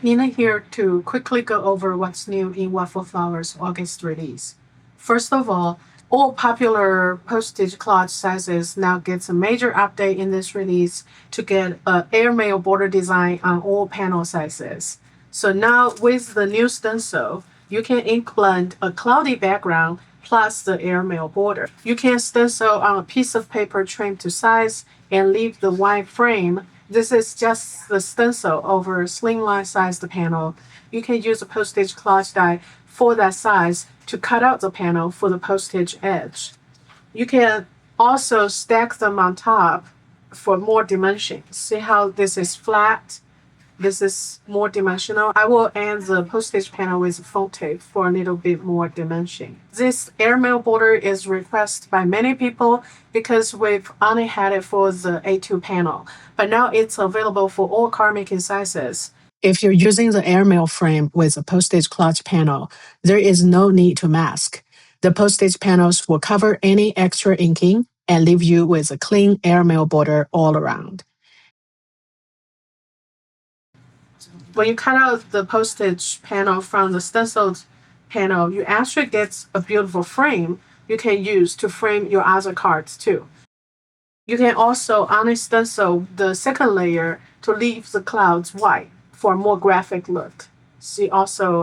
Nina here to quickly go over what's new in Waffle Flower's August release. First of all popular postage collage sizes now gets a major update in this release to get a Airmail border design on all panel sizes. So now with the new stencil, you can ink blend a cloudy background plus the Airmail border. You can stencil on a piece of paper trimmed to size and leave the white frame. This is just the stencil over a slimline sized panel. You can use a postage collage die for that size to cut out the panel for the postage edge. You can also stack them on top for more dimensions. See how this is flat? This is more dimensional. I will end the postage panel with foam tape for a little bit more dimension. This airmail border is requested by many people because we've only had it for the A2 panel, but now it's available for all card making sizes. If you're using the airmail frame with a postage collage panel, there is no need to mask. The postage panels will cover any extra inking and leave you with a clean airmail border all around. When you cut out the postage panel from the stenciled panel, you actually get a beautiful frame you can use to frame your other cards too. You can also unstencil the second layer to leave the clouds white for a more graphic look. See also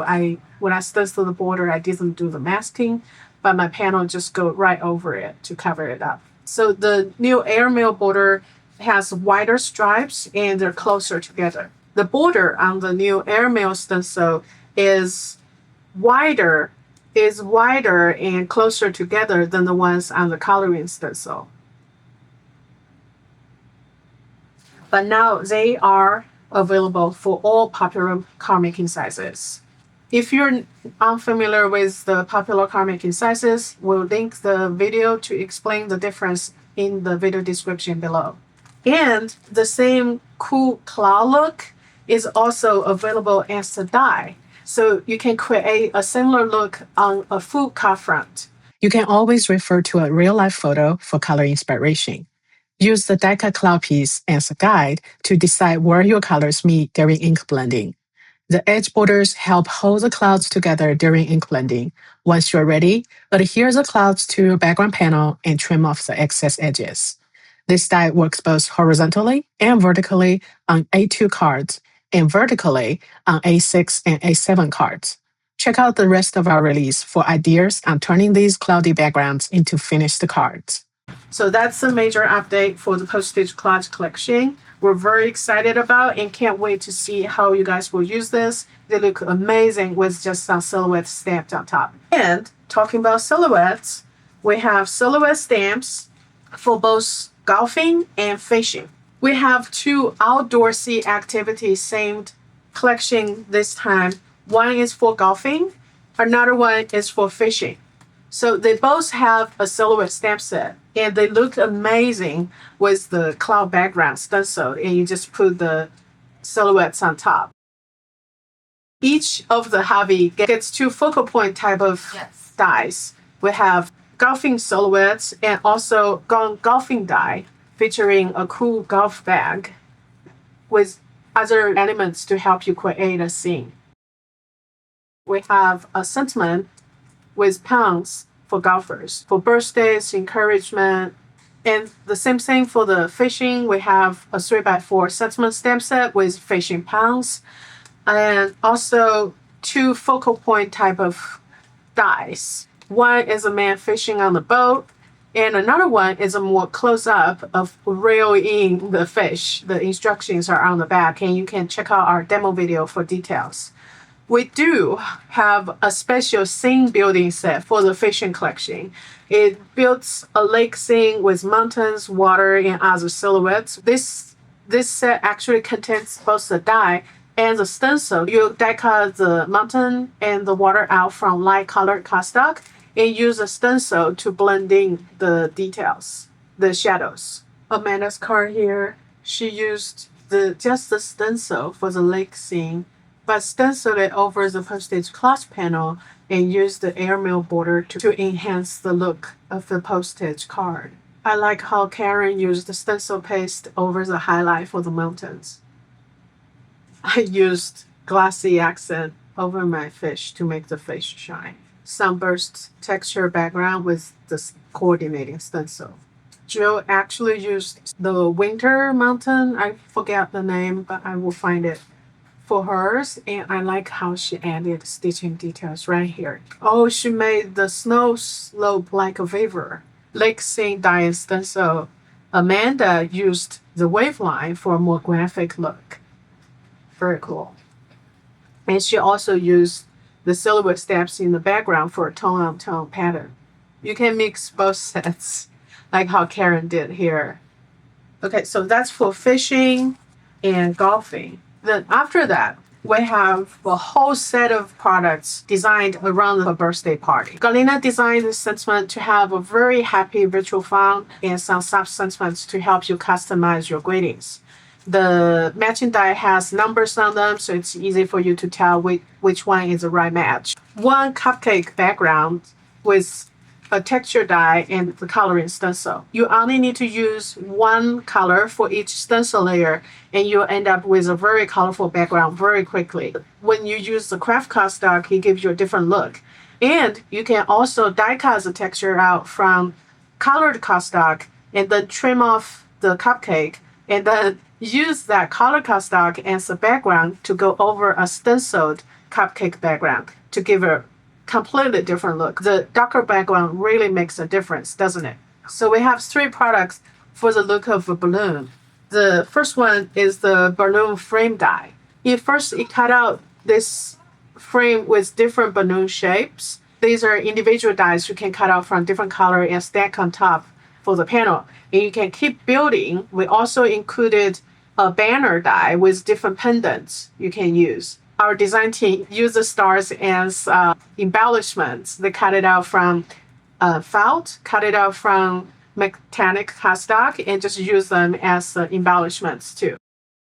when I stenciled the border I didn't do the masking, but my panel just go right over it to cover it up. So the new airmail border has wider stripes and they're closer together. The border on the new airmail stencil is wider and closer together than the ones on the coloring stencil. But now they are available for all popular card making sizes. If you're unfamiliar with the popular card making sizes, we'll link the video to explain the difference in the video description below. And the same cool cloud look is also available as a die. So you can create a similar look on a full card front. You can always refer to a real life photo for color inspiration. Use the die cut cloud piece as a guide to decide where your colors meet during ink blending. The edge borders help hold the clouds together during ink blending. Once you're ready, adhere the clouds to your background panel and trim off the excess edges. This die works both horizontally and vertically on A2 cards and vertically on A6 and A7 cards. Check out the rest of our release for ideas on turning these cloudy backgrounds into finished cards. So that's a major update for the Postage Collage collection. We're very excited about and can't wait to see how you guys will use this. They look amazing with just some silhouettes stamped on top. And talking about silhouettes, we have silhouette stamps for both golfing and fishing. We have two outdoorsy activities themed collection this time. One is for golfing, another one is for fishing. So they both have a silhouette stamp set and they look amazing with the cloud background stencil and you just put the silhouettes on top. Each of the hobby gets two focal point type of dies. We have golfing silhouettes and also golfing die featuring a cool golf bag with other elements to help you create a scene. We have a sentiment with pounds for golfers, for birthdays, encouragement. And the same thing for the fishing. We have a 3x4 sentiment stamp set with fishing pounds. And also two focal point type of dies. One is a man fishing on the boat, and another one is a more close up of reeling the fish. The instructions are on the back, and you can check out our demo video for details. We do have a special scene building set for the fishing collection. It builds a lake scene with mountains, water, and other silhouettes. This set actually contains both the die and the stencil. You die cut the mountain and the water out from light colored cardstock and use a stencil to blend in the details, the shadows. Amanda's card here, she used just the stencil for the lake scene, but stenciled it over the postage collage panel and used the airmail border to enhance the look of the postage card. I like how Karen used the stencil paste over the highlight for the mountains. I used glossy accent over my fish to make the fish shine. Sunburst texture background with the coordinating stencil. Jill actually used the Winter Mountain. I forget the name, but I will find it for hers. And I like how she added stitching details right here. Oh, she made the snow slope like a waiver. Lake St. Die-n-stencil. Amanda used the wave line for a more graphic look. Very cool. And she also used the silhouette steps in the background for a tone-on-tone pattern. You can mix both sets, like how Karen did here. Okay, so that's for fishing and golfing. Then after that, we have a whole set of products designed around the birthday party. Galina designed this sentiment to have a very happy ritual fun and some soft sentiments to help you customize your greetings. The matching die has numbers on them, so it's easy for you to tell which one is the right match. One cupcake background with a texture die and the coloring stencil. You only need to use one color for each stencil layer, and you'll end up with a very colorful background very quickly. When you use the craft cardstock, it gives you a different look. And you can also die cut the texture out from colored cardstock and then trim off the cupcake and then use that color cardstock as a background to go over a stenciled cupcake background to give a completely different look. The darker background really makes a difference, doesn't it? So we have three products for the look of a balloon. The first one is the balloon frame die. It cut out this frame with different balloon shapes. These are individual dies you can cut out from different color and stack on top for the panel. And you can keep building. We also included a banner die with different pendants you can use. Our design team used the stars as embellishments. They cut it out from felt, cut it out from metallic cardstock, and just use them as embellishments too.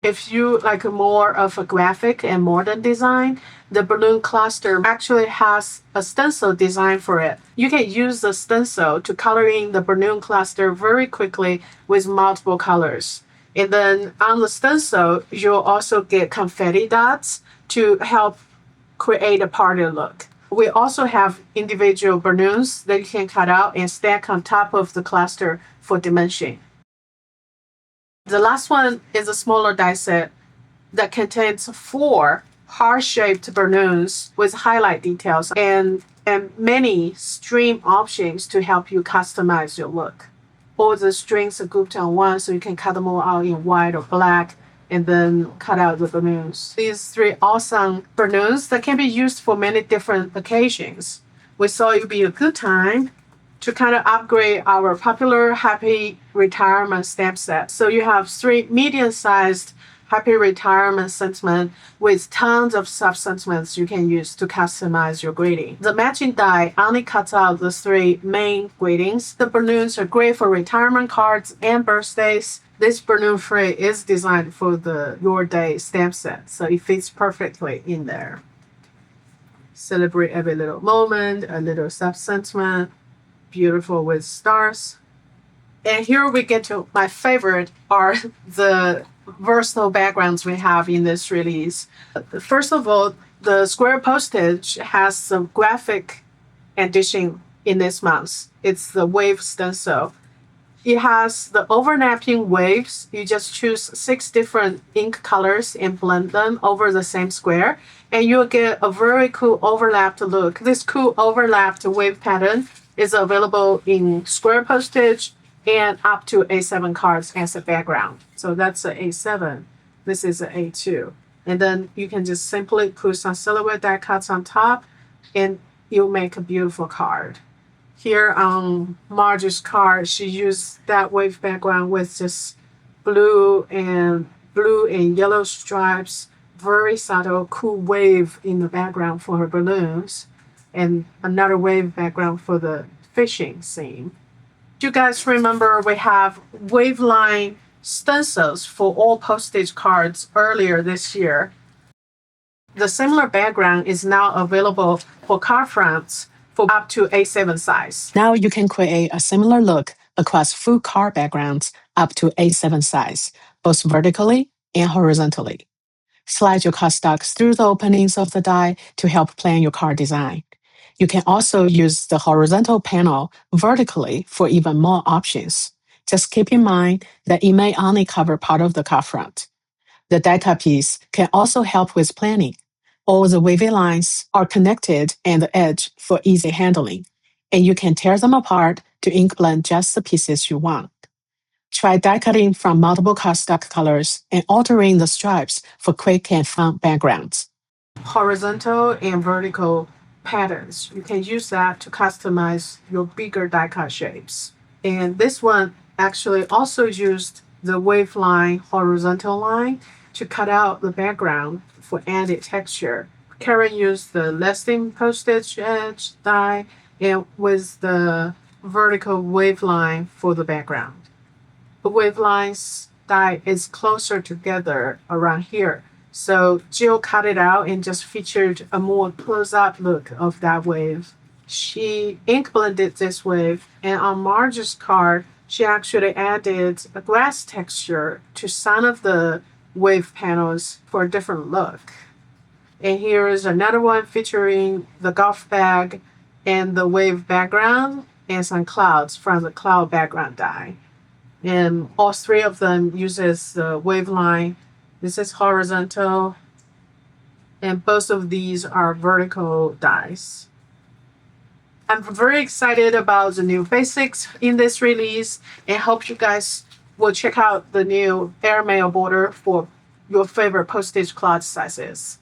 If you like more of a graphic and modern design, the balloon cluster actually has a stencil design for it. You can use the stencil to color in the balloon cluster very quickly with multiple colors. And then on the stencil, you'll also get confetti dots to help create a party look. We also have individual balloons that you can cut out and stack on top of the cluster for dimension. The last one is a smaller die set that contains 4 heart-shaped balloons with highlight details and many string options to help you customize your look. All the strings are grouped on one, so you can cut them all out in white or black and then cut out the balloons. These 3 awesome balloons that can be used for many different occasions. We thought it would be a good time to kind of upgrade our popular Happy Retirement stamp set. So you have 3 medium-sized Happy Retirement sentiment with tons of sub-sentiments you can use to customize your greeting. The matching die only cuts out the 3 main greetings. The balloons are great for retirement cards and birthdays. This balloon fray is designed for the Your Day stamp set, so it fits perfectly in there. Celebrate every little moment, a little sub-sentiment, beautiful with stars. And here we get to my favorite are the versatile backgrounds we have in this release. First of all, the square postage has some graphic addition in this month. It's the wave stencil. It has the overlapping waves. You just choose 6 different ink colors and blend them over the same square, and you'll get a very cool overlapped look. This cool overlapped wave pattern is available in square postage and up to A7 cards as a background. So that's an A7. This is an A2. And then you can just simply put some silhouette die cuts on top and you'll make a beautiful card. Here on Marge's card, she used that wave background with just blue and yellow stripes. Very subtle, cool wave in the background for her balloons. And another wave background for the fishing scene. You guys remember we have waveline stencils for all postage cards earlier this year. The similar background is now available for card fronts for up to A7 size. Now you can create a similar look across full card backgrounds up to A7 size, both vertically and horizontally. Slide your cardstocks through the openings of the die to help plan your card design. You can also use the horizontal panel vertically for even more options. Just keep in mind that it may only cover part of the card front. The die cut piece can also help with planning. All the wavy lines are connected and the edge for easy handling, and you can tear them apart to ink blend just the pieces you want. Try die cutting from multiple cardstock colors and altering the stripes for quick and fun backgrounds. Horizontal and vertical patterns. You can use that to customize your bigger die cut shapes. And this one actually also used the wave line horizontal line to cut out the background for added texture. Karen used the lasting postage edge die and with the vertical wave line for the background. The wave lines die is closer together around here. So Jill cut it out and just featured a more close-up look of that wave. She ink blended this wave, and on Marge's card, she actually added a glass texture to some of the wave panels for a different look. And here is another one featuring the golf bag and the wave background and some clouds from the cloud background die. And all three of them uses the wave line. This is horizontal, and both of these are vertical dies. I'm very excited about the new basics in this release and hope you guys will check out the new Airmail border for your favorite postage cloth sizes.